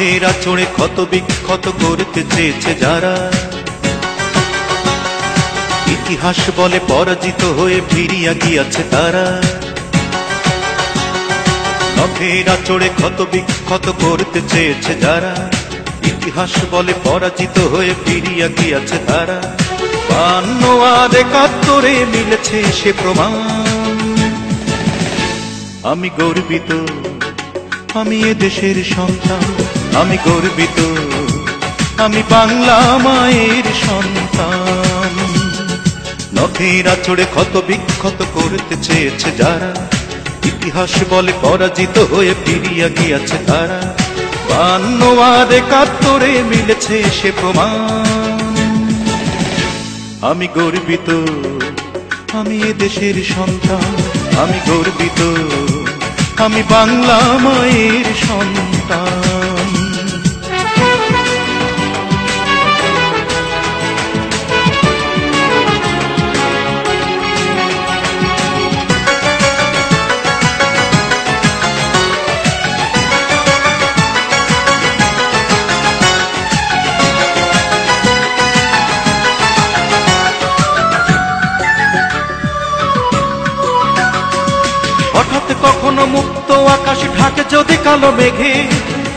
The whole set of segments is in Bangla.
নখের আঁচড়ে ক্ষত বিক্ষত করতে চেয়েছে যারা, ইতিহাস বলে পরাজিত হয়ে ফিরিয়া গিয়াছে তারা। নখের আঁচড়ে ক্ষত বিক্ষত করতে চেয়েছে যারা, ইতিহাস বলে পরাজিত হয়ে ফিরিয়া গিয়াছে তারা। 52 আর 71 মিলেছে সে প্রমাণ। আমি গর্বিত, আমি এ দেশের সন্তান। আমি গর্বিত, আমি বাংলা মায়ের সন্তান। নখের আঁচড়ে ক্ষত বিক্ষত করতে চেয়েছে যারা, ইতিহাস বলে পরাজিত হয়ে ফিরিয়া গিয়াছে তারা। 52 আর 71 মিলেছে সে প্রমাণ। আমি গর্বিত, আমি এ দেশের সন্তান। আমি গর্বিত, আমি বাংলা মায়ের সন্তান। হঠাৎ কখনো মুক্ত আকাশ ঢাকে যদি কালো মেঘে,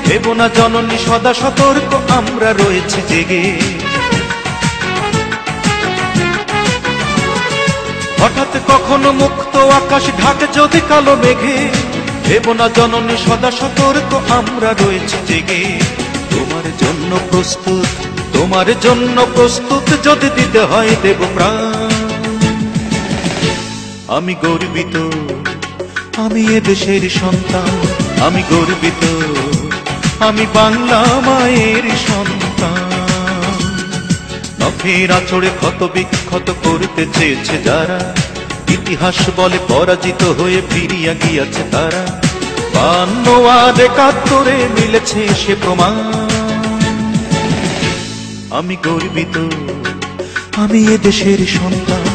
দেব না জননী সদা সতর্ক, আমরা রয়েছি জেগে। হঠাৎ কখনো মুক্ত আকাশ ঢাকে যদি কালো মেঘে, দেব না জননী সদা সতর্ক, আমরা রয়েছি জেগে। তোমার জন্য প্রস্তুত, তোমার জন্য প্রস্তুত, যদি দিতে হয় দেব প্রাণ। আমি গর্বিত, আমি এ দেশের সন্তান। আমি গর্বিত, আমি বাংলা মায়ের সন্তান। নখের আঁচড়ে ক্ষত বিক্ষত করতে চেয়েছে যারা, ইতিহাস বলে পরাজিত হয়ে ফিরিয়া গিয়াছে তারা। 52 আর 71 মিলেছে সে প্রমাণ। আমি গর্বিত, আমি এ দেশের সন্তান।